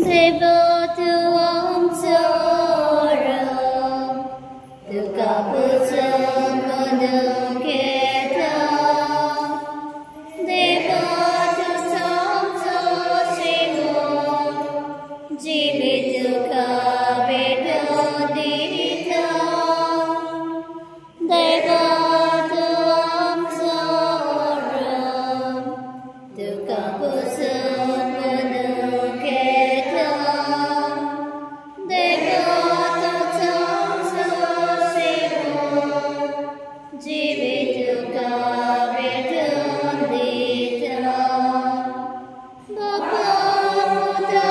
देवा तूं आमचो तुका पुजून म्हणून घेता देवा तूं आमचो शिवो जिवीत तुका भेटून दिता देवा तूं आमचो तुका पुजून म्हणून घेता देवा तूं आमचो शिवो जिवीत तुका भेटून दिता बापा पुता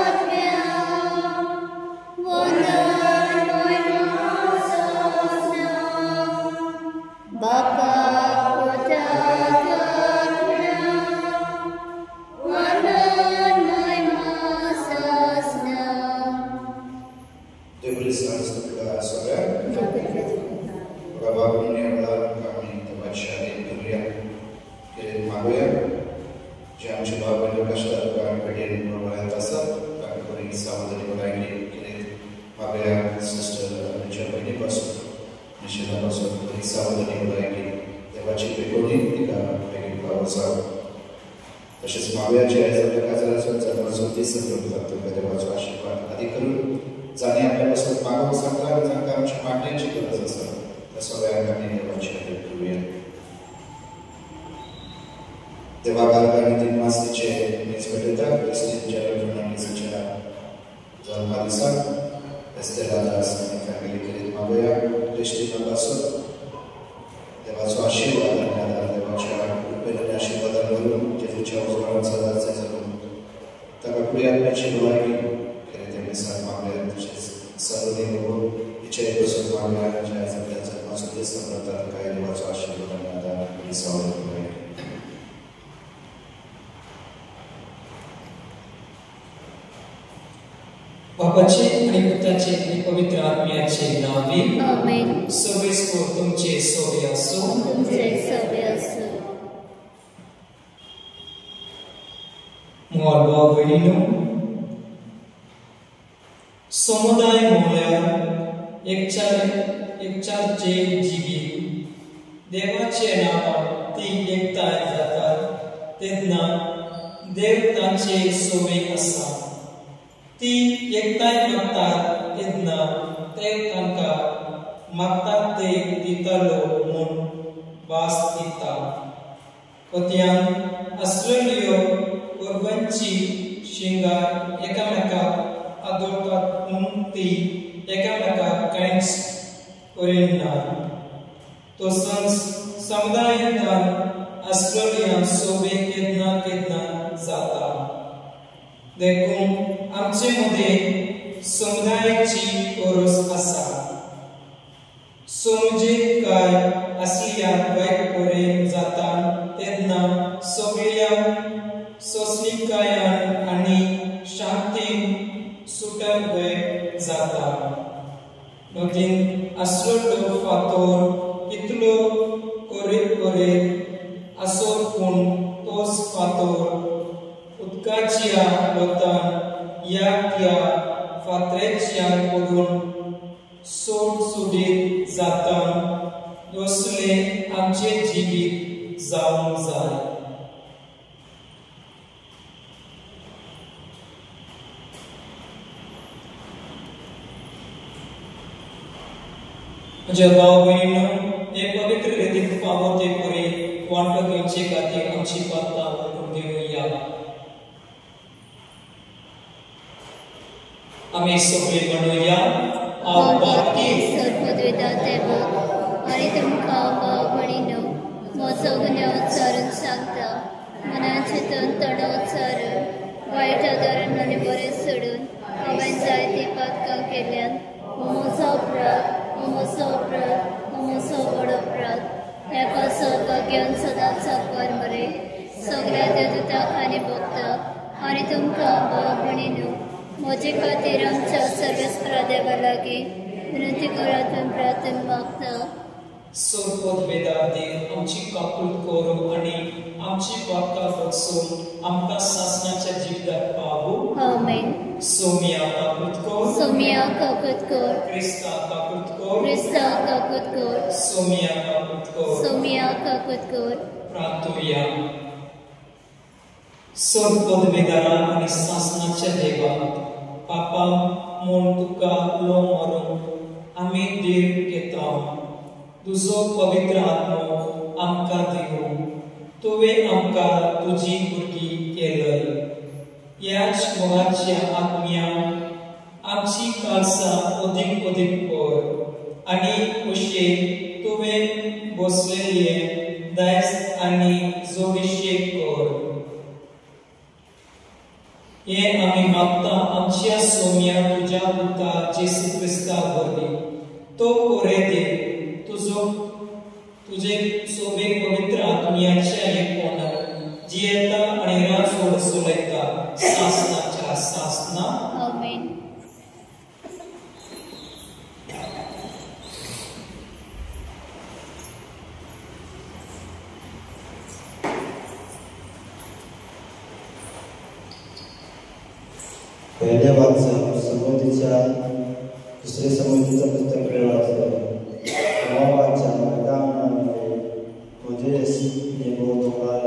आत्म्या वंदन महिमा सोसना बापा पुता आत्म्या वंदन महिमा सोसना Deberi selalu saudara. Bapak ini adalah kami tempat syarikat dunia kirim magoya. Jangan coba berdoa setelah bagian perubahan tasab. Kami beri sama dari lagi kirim magoya sister mencoba ini pasal. Misalnya pasal beri sama dari lagi. Tempat syarikat dunia kita bagi pasal. तसेच मावळ्याचे आयजाच्या काजाराच्या जन्मासाठी संदर्भ जातो देवाचो आशीर्वाद आदी करून जाणे आपल्यापासून मागव सांगता जाणका आमच्या मागण्याची गरज आसा त्या सगळ्यांक आमी देवाची आदर करूया देवा बालकांनी 3 मासाचे मीस भेटयता क्रिस्टिनच्या जन्मदिसाच्या जल्मा दिसाक एस्तेला दास आनी फॅमिली करीत मागोया क्रिस्टिना पासून देवाचो आशीर्वाद आनी आदार देवाच्या कृपेने आशीर्वादान करून जेजूच्या उजवाडात सदांच जगून ताका पुढे आपल्याची भलायकी खरें ते मिसाक मागल्या तशेंच सर्व देव इच्छे पासून मागल्या ज्या आपल्या जन्माचो दीस संप्रतात काय देवाचो आशीर्वाद आनी आदार दिसावळ करूया बापाचे आणि पुत्राचे आणि पवित्र आत्म्याचे नावे आमेन सगळे तुमचे सोबे असो तुमचे सगळे असो मोल भाव भयणीनो समुदाय म्हळ्यार एकचारचे जिवीत देवाचे नांवान ती एकताय जातात तेन्ना देव तांचे सोबे आसा ती एकताय मागतात तेन्ना देव तांकां मागतात ते दितलो म्हूण वास दिता कोतयान आसलेल्यो उर्बांची शिंगार एकामेकाक आदोळटात म्हूण ती एकामेकाक कांयच करिना तसोच समुदायांतल्यान आसलेल्या सोबे केन्ना केन्ना जाता देखून आमचे मदें समुदायाची गरज आसा समजीत काय असल्या वायट परेन जाता तेन्ना सगळ्यांक सोंसणीकायान आनी शांतीन सुटर्बय जाता नदीन आसलो फातोर कितलो करीत आसत पूण तोच फातोर उदकाच्या लोतान या त्या फातरेच्यान पडून सोडसुडीत जाता तसले आमचे जिवीत जावंक जाय म्हज्या भाव भयणीनो हे पवित्र रितीन पावो ते परी वांटो घेवचे खातीर आमची पातळां वळखून घेवया आमी सगळीं म्हणुया आबा सर्वद्वेदा देवा आनी तुमकां भाव भयणीनो म्हजो गुन्यांव उच्चारून सांगता मनान चिंतून तोंडां उच्चारून वायट आदारान आनी बरें सोडून हांवें जायतीं पातकां केल्यान हो म्हजो अपराध हो म्हजो व्हड अपराध ह्या सौभाग्य घेवन सदांच सांगपार मरे सगळ्या त्या दुताक आनी भक्ताक आनी तुमकां भाव भयणीनो म्हजे खातीर आमच्या सर्वेस्परा देवा लागीं विनंती करातून प्रार्थना मागता सोपद वेदांती आमची काकूळ करू आणि आमची वाक्ता बसून आमकां सासणाच्या जिवितात पावू Amen. Somia Pakutkor, Somia Kakutkor, Krista Pakutkor, Krista Kakutkor, Somia Pakutkor, Somia Kakutkor, प्रार्थूया. सर्वपदवीदारा आणि शासनाच्या देवा, पापा म्हूण तुका लो मारूंक आमी धीर घेता. तुजो पवित्र आत्मो आमकां दिवं. तुवें आमकां तुजी भुरगीं केलय. ह्याच मोगाच्या आत्म्यान आमची खालसां अदीक अदीक कर आनी अशें तुवें बसलेले दायज आनी जोडीशे कर. हे आमी मागता आमच्या सोम्या तुज्या पुता जेसू क्रिस्ता वरवीं. तो कोरे दे तुझे सोबे पवित्र आत्म्याच्या एकवटान जियेता आनी राजवड चलयता सासनाच्या सासना. Amen. पहिल्या वाचन समृद्धीच्या दुसरे समृद्धीचं पुस्तक वाचलं. मोवाच्या मैदानामध्ये मोजेस नेबो दोंगर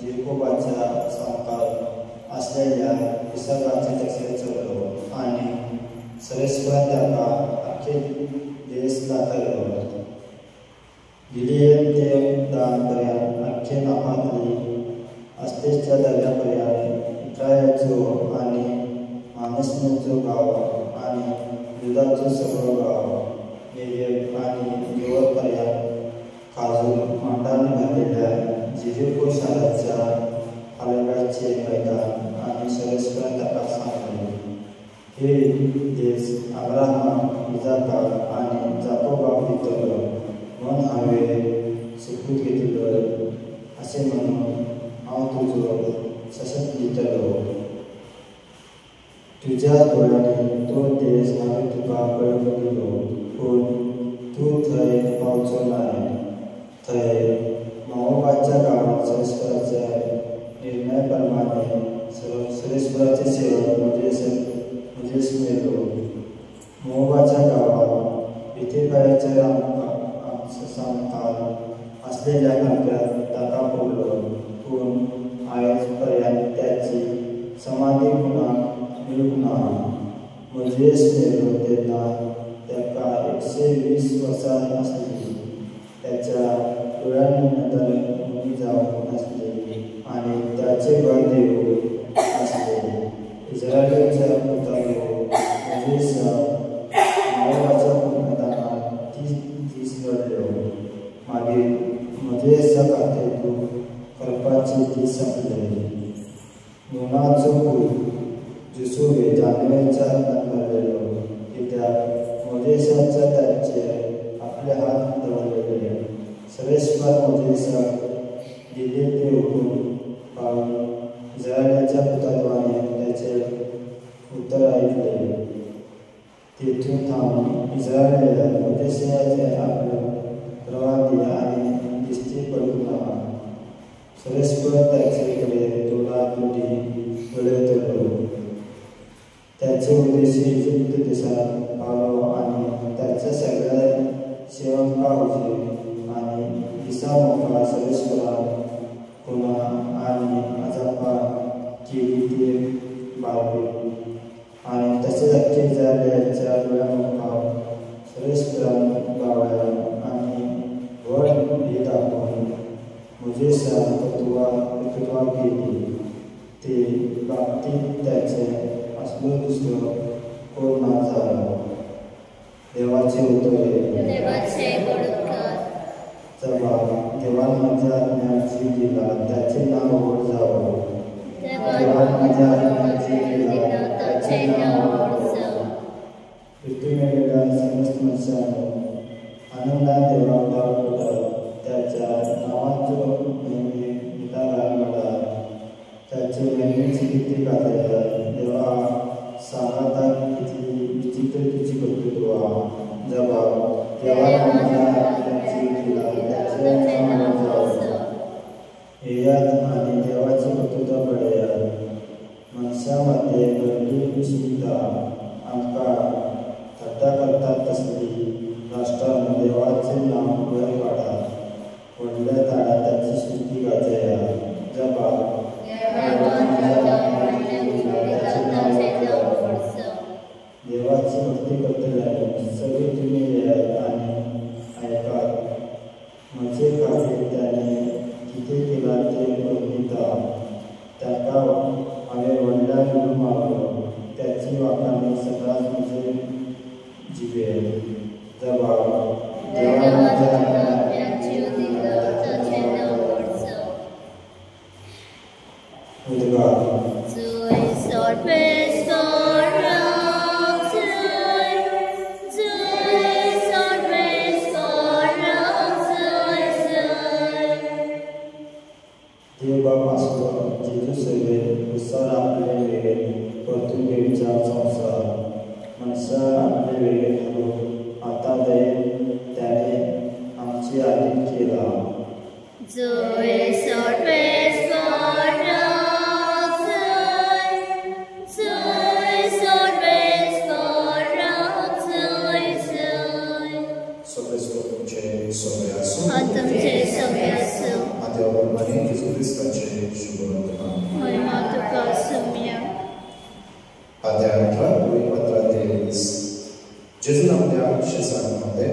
जेकोबाच्या संवकार असलेल्या निसर्गाचे तसे चढलो आणि सरेस्वर त्याला अख्खे देश दाखवलो. गिलियन ते दानपर्यंत अख्खे नापातली अस्तेच्या दर्यापर्यंत इस्रायलचो आणि मानसनेचो गाव आणि युदाचो सगळो गाव नेगेव आणि निवडपर्यंत काजू मांडाने भरलेल्या जेरिको शाराच्या आलेगाचे मैदान आणि सरेस्पर ताका सांगले. हे देश अब्राहम, इजाक आणि जाकोबाक दितलो म्हूण हांवें शिकून घेतलो अशें म्हणून हांव तुजो सशक्त दितलो. तुज्या दोळ्यांनी तो देश हांवें तुका कळून दिलो, पूण तूं थंय पावचो न्हय. थंय मोवाबाच्या गांवांत सरेस्पराच्या निर्णय प्रमाणे सरेस्पराचे सेवक मोजेस मेलो. मोवाबाच्या गांवांत बेतेकाळेच्या सांगतात असलेल्या खांब्यात ताका पडलो, पूण आयज पर्यंत त्याची समाधी कुणाक मेळूंक ना. मोजेस मेलो तेन्ना ताका 120 वर्सां आसली. त्याच्या दोळ्यांनी नदर उणी जावंक नासली आणि त्याचे घर देव आसले. इस्रायलाच्या पुतालो मोजेस मोवाबाच्या मैदानात 30 दीस लढलो. मागीर मोजेसा खातीर करपाचे दीस संपले. नूनाचो पूत जोसुवे जानेवारीच्या जल्मलेलो, कित्याक मोजेसाच्या ताचेर आपले हात दवरलेले. सरेस्पर मोजेसाक दिले ते हुकूम पाळून इस्रायलाच्या पुतात्वाने त्याचे उत्तर आयकले. तेथून थांबून इस्रायलान मोजेसाचे आपले प्रवादी आणि दिश्टी पडूंक ना. सरेस्पर त्याचे कडेन तोडातोडी उलयतलो. त्याचे उद्देश इजिप्त देशात पावलो आणि त्याच्या सगळ्या सेवकां हुजीर आणि दिसा मुखार सरेस्परान कुणा आणि अजापा केली ती बाळगली. आणि तशेंच अख्खे इस्रायलाच्या दोळ्या मुखार सरेस्परान गावड्यान आणि व्हड भी दाखोवन मोजेसान कर्तृत्वा केली. ते बाबतींत त्याचे असलो दुसरो कोण ना जालो. देवाचे उतरे देवाचे बडकार जबाब देवान माझ्या आज्ञाची दिला त्याचे नाव व्हड जावं. देवान माझ्या आज्ञाची दिला त्याचे नाव व्हड जावं. पृथ्वीमेलेल्या समस्त मनशांनो आनंदान देवाक दाखोवतात. त्याच्या नावाचो नेहमी उदाहरण म्हणा. त्याचे नेहमीची किती गाजयता. देवा सांगाता किती विचित्र तुझी कर्तृत्व. जबाब देवान माझ्या आज्ञाची दिला त्याचे नाव जावं. हेयात आणि देवाचे कर्तृत्व पळयात. मनशा मध्ये गरजू चिंता आमकां थट्टा करतात तसली राष्ट्रान देवाचे नांव वयर काडात व्हडल्या ताडाची सृष्टी गाजया जपा देवाची भक्ती करतले सगळे तुम्ही येयात आनी आयकात म्हजे खातीर त्याने कितें केलां तें वर्णिता ताका हांवें व्हडल्या म्हणून मागलो त्याची वाखाणी सदांच म्हजे जिबेर जबाब देव बाप आसलो जेजू सेवेत उत्साह आपले वेगेत परतून घेवचा संवसार मनशां आपले वेगेत घालून आतां दयेन त्याने आमची आदीन केला जेजून आपल्या शिष्यांक म्हणले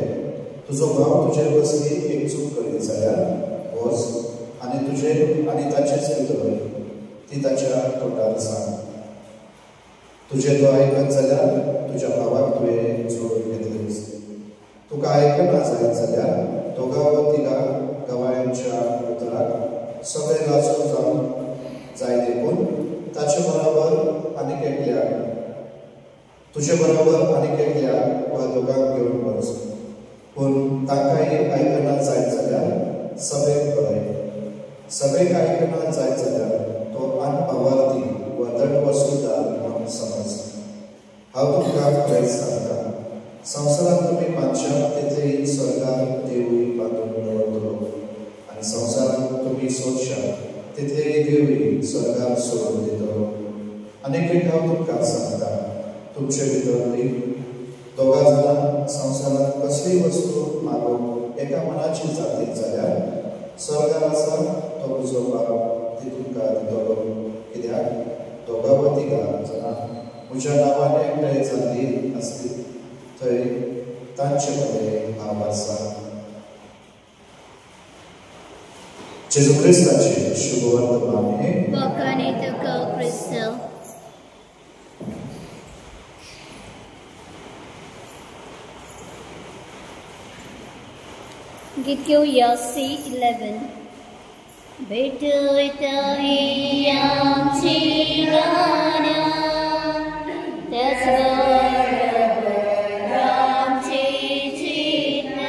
तुजो भाव तुजे बसली एक चूक करीत जाल्यार वच आनी तुजे आनी ताचेच भितर ती ताच्या तोंडार सांग तुजे तो आयकत जाल्यार तुज्या भावाक तुवें जोडून घेतलीस तुका आयकना जायत जाल्यार दोगा वा तिगा गवायांच्या उतराक सगळे लासून जावन जाय देखून ताचे बरोबर आनीक एकल्याक तुजे बरोबर आनीक एकल्याक वा दोगांक घेवन वच पूण तांकांय आयकना जायत जाल्यार सगळेक बरय सगळेक आयकना जायत जाल्यार तो अनभावार्थी वा दंड वसूलदार म्हूण समज हांव तुमकां खरेंच सांगता संवसारांत तुमी बांदशात तितलेय स्वर्गांत देवूय बांदून दवरतलो आनी संवसारांत तुमी सोदशात तितलेय देवूय स्वर्गांत सोडून दितलो आनीक एक हांव तुमकां सांगता तुमचे भितरली दोगा जाणां संवसारांत कसलीय वस्तू मागून एका मनाची जातीत जाल्यार स्वर्गांत आसा तो म्हजो बाप ती तुमकां दितलो कित्याक दोगा वा तिगा जाणां म्हज्या नांवान एकठांय जाल्लीं आसली थंय तांचे कडेन हांव आसा जेजू क्रिस्ताचे शुभ वर्तमान हे वखाणी तुका क्रिस्त गीत घेऊया C11 भेटताही आमची गाण्या त्याचबरोबर आमची चिन्ह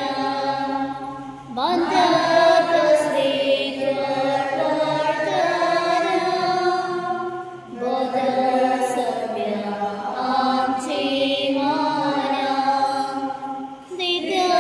बांधत असली करताना बोध सभ्य आमची माना दित्यात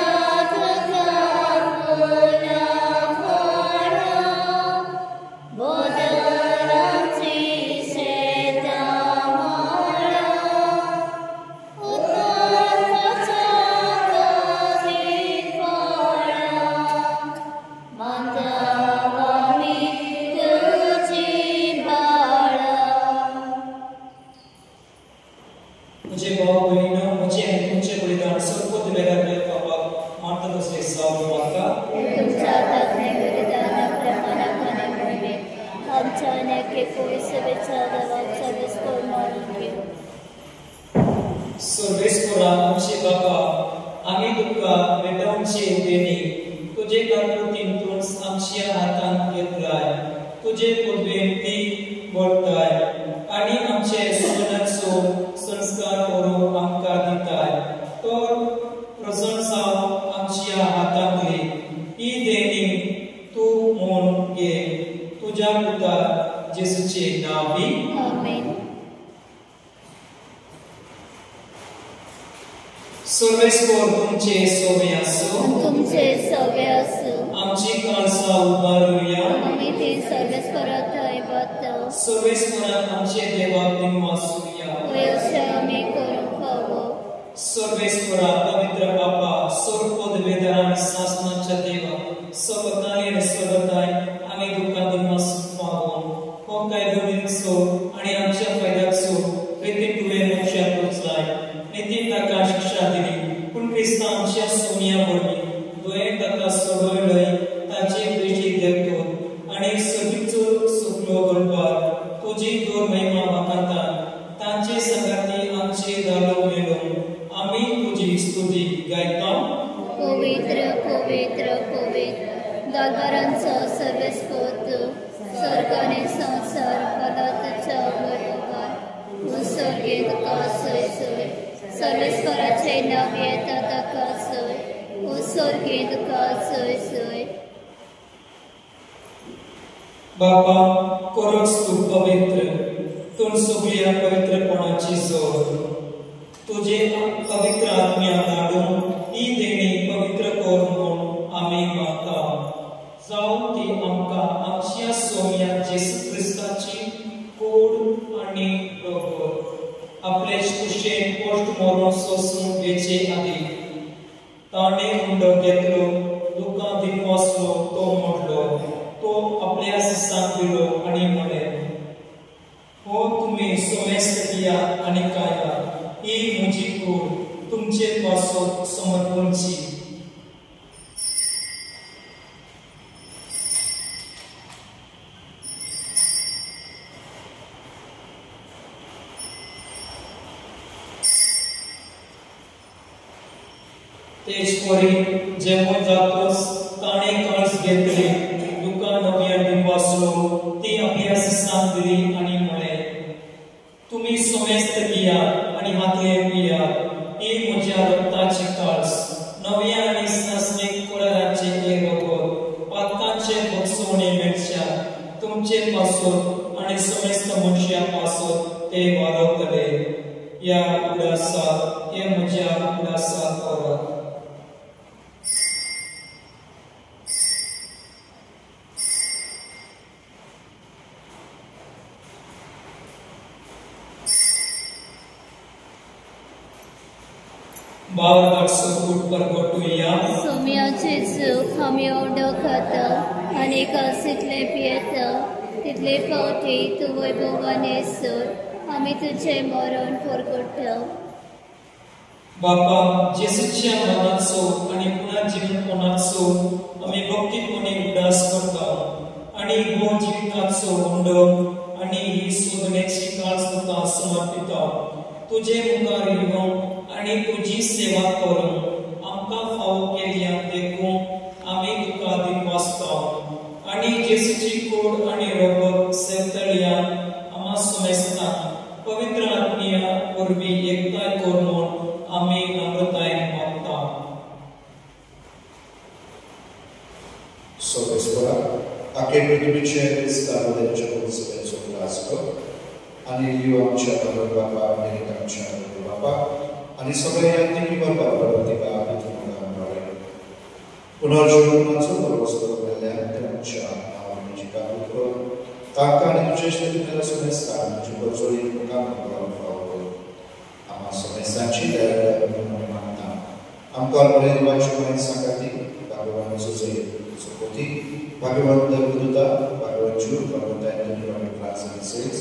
आमची काळसा उबारूया आम्ही ते सर्वच परत आहे बत सर्वेस्परान आमचे देवाक दिनवासूया वयस्य आमी करूंक फावो सर्वेस्परा पवित्र बापा सर्वपद वेदार आनी शासनाच्या देवा सगताय आनी सगताय आमी तुका दिनवासूक फावो हो कायदो दिनचो आनी आमच्या फायद्याचो रिती तुवें मोक्षाक वचलाय नितीन ताका शिक्षा दिली पूण क्रिस्ता आमच्या सोन्या वरवीं दोयें ताका सोडयलय ताचे दृश्टी देखतो आनी सगळीचो सुखलो करपाक तुजी दोर महिमा वाखातान तांचे संगाती आमचे धालो मेलो आमी तुजी स्तुती गायता पवित्र पवित्र पवित्र दरबारांचो सर्वेस्पोत स्वर्ग आनी संसार पदार्थाच्या बरोबर उत्सर्गीत कासय सय सर्वेस्पराचे नाव येता ताका सय उत्सर्गीत कासय सय बापा खरोच तूं पवित्र तूं सगळ्या पवित्रपणाची जोड तुजे पवित्र आत्म्या धाडून ही देणी पवित्र कर म्हूण आमी मागता जावं ती आमकां आमच्या सोम्या जेसू क्रिस्ताची कूड आनी रगत आपले कुशेन पोस्ट मारून सोसून वेचे आदी ताणें हुंडो घेतलो दुकां दिनवासलो तो मोडलो तो आपल्या सिसांक दिलो आनी म्हळें हो तुमी सोमेस्त किया आनी काया ही म्हजी कूड तुमचे पासो समर्पणची तेज कोरी जेवण जातोच ताणें कळस घेतली दुकान नव्या दिनवासलो ती आपल्या सिसांक दिली आनी म्हळें तुमी सोमेस्त किया आनी हातले पिया ही म्हज्या रक्ताची कळस नव्या आनी सासणीक कुळाराचे एक रगत पातकांचे भोगसवणे मेळच्या तुमचे पासोत आनी सोमेस्त मनशा पासोत ते वालोतले या उडासाक हे म्हज्या उडासाक करात बावरगाट सुकूट परगोटुया सोम्याचे सुख आमी ओडो खाता आनी कासितले पियेता तितले फावटी तूं वैभवाने सोड आमी तुझे मरण परगोटा बापा जेसूच्या मरणाचो आनी पुन्हा जिवनपणाचो आमी भक्तीपणे उदास करता आनी हो जिविताचो हुंडो आनी ही सोदण्याची काळज तुका समर्पिता तुजे मुखार येवन आनी तुजी सेवा करून आमकां फावो केल्ल्याक देखून आमी तुका दिनवासता आनी जेसूची कूड आनी रगत सेवतळ्यान आमा सोमेस्तान पवित्र आत्म्या वरवीं एकताय कर म्हूण आमी नम्रतायेन मागता Sobespora, aké prytmicze Chrysta wodeczego swojego blasku, ani liłamcia Baba, Amerikancia Baba, ani sobie jantiki Baba, Baba, Baba, Punożująco po prostu Amerikancia, Amerikancia Baba, taka nie wcześniej teraz sobie stanie, czy pozwoli pokazać Baba, a ma sobie stać ile Baba, amkar boleh cuma sangati, Baba Yesus Seperti Bhagavan Buddha, Bhagavan Juru, Bhagavan Dhyana, Bhagavan Prasad Sales,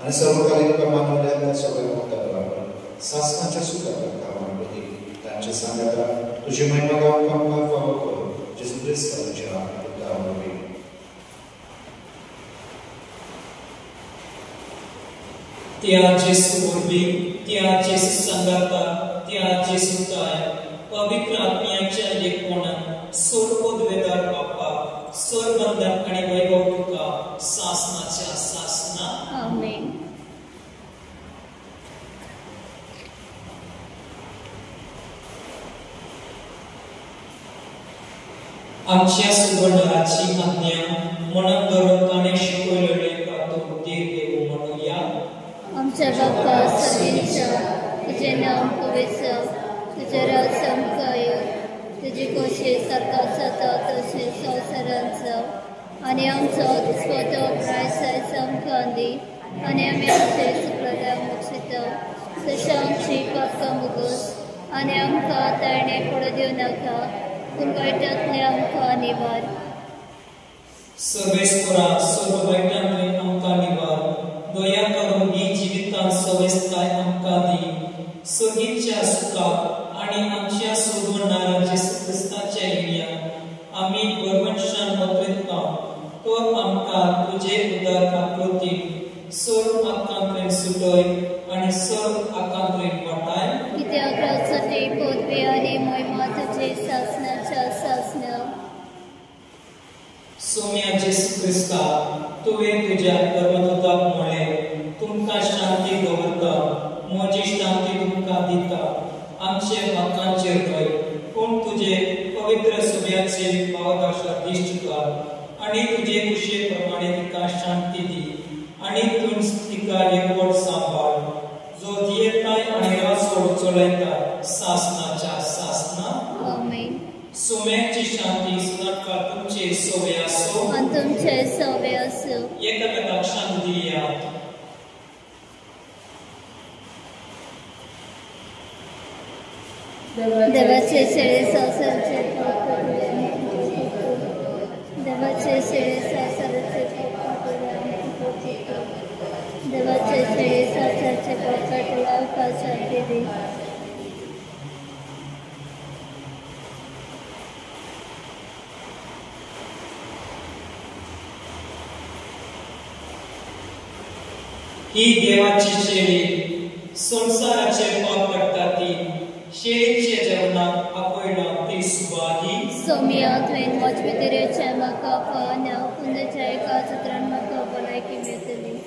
dan semua kali kita manusia dan sebagai manusia, sasna casuka kawan beri dan cesangata, tujuh Mahima kawan kawan kawan Yesus Kristus jalan kita beri. Tiada Yesus beri, tiada Yesus sanggata, tiada Yesus kaya, pavitra आत्म्याच्या एकपणा सर्वपद weather बापा सर्वबंधन आणि वैभव तुका शासनाच्या शासना आमेन आमच्या सुवर्णराची आज्ञा मनात धरून ताणे शिकवलेले प्रार्थना देव म्हणूया आमच्या बाप्पा सगळ्यांच्या तुझे नाम पवित्र तुझे राज्य तुझी कोशी सरकार जाता तसे संसारांचा आनी आमचो दिसपतो प्रायसाय आमकां दी आनी आमी आमचे सुकलांक मोक्षिता तशें आमची पापकां मुगोस आनी आमकां ताळणे पडो दिवं नाका पूण वायटांतले आमकां निवार. सर्वेस्परा सर्व वायटांतले आमकां निवार. दया करून ही जिवितांत सवेस्ताय आमकां दी. सगीच्या सुखाक आनी आमच्या सोडवणाऱ्या जेसू क्रिस्ताच्या येण्याक आमी परमर्शान वतयता तो आमकां तुजे उदक आकृतीन सोड आकांतरेन सुटय आनी सोड आकांतरेन वाटाय. कित्याक रावसाठी पदवी आनी मोहिमा तुजे सासणाच्या सासना. सोम्या जेसू क्रिस्ता तुवें तुज्या कर्मदूताक म्हळें तुमकां शांती दवरता म्हजी शांती तुमकां दिता. आमचे हक्कांचेर धर पूण तुजे पवित्र सोब्याचे पावदाशा दिश्ट कर आनी तुजे कुशे प्रमाणे तिका शांती दी आनी तूं तिका एकवट सांबाळ जो दियेताय आनी रासोड चलयता सासनाच्या सासना. आमेन. सोम्याची शांती सदांकाळ तुमचे सोबे आसो आनी तुमचे सोबे आसूं. एकामेकाक शांती दिया. देवाचे शेळे संसाराचे देवाचे शेळे संसाराचे देवाचे शेळे संसाराचे पोकाटला आकाशाचे दी. ही देवाची शेळी संसाराचे पाप काडटा ती शेळीचे जेवणाक आपयला ती सुवाही. सोम्या तुवें मोजभितरेचे म्हाका पावना पूण तुज्या एका चित्रान म्हाका भलायकी मेळटली.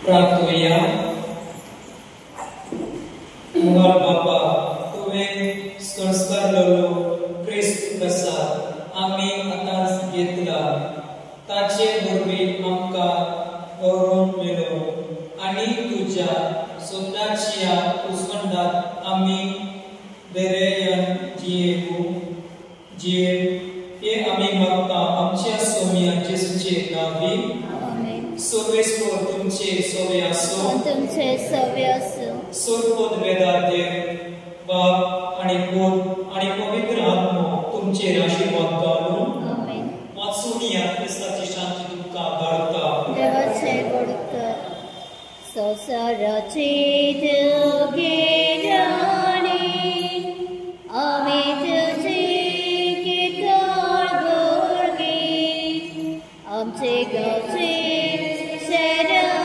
प्रार्थना. मुहार बापा तुवें संस्कारलेलो क्रिस्त प्रसाद आमी आतांच घेतला ताचे वरवीं आमकां गौरव मेळ्ळो आनी तुज्या स्वताच्या उसवंडात आमी बेरेयान जियेवू हे आमी मागता आमच्या सोम्या जेसूचे नांवी. सर्वेस्पर तुमचे सोबे आसो. तुमचे सोबे आसूं. सर्वोद वेदार देव बाप आनी पूत आनी पवित्र आत्मो तुमचेर आशीर्वाद घालून आमेन. वाचून ह्या क्रिस्ताची शांती तुमकां धाडटा. देवाचे गोडकर संसाराची गेल्यानी आमी तुजी कितळ भुरगीं आमचे गांवचे शहरां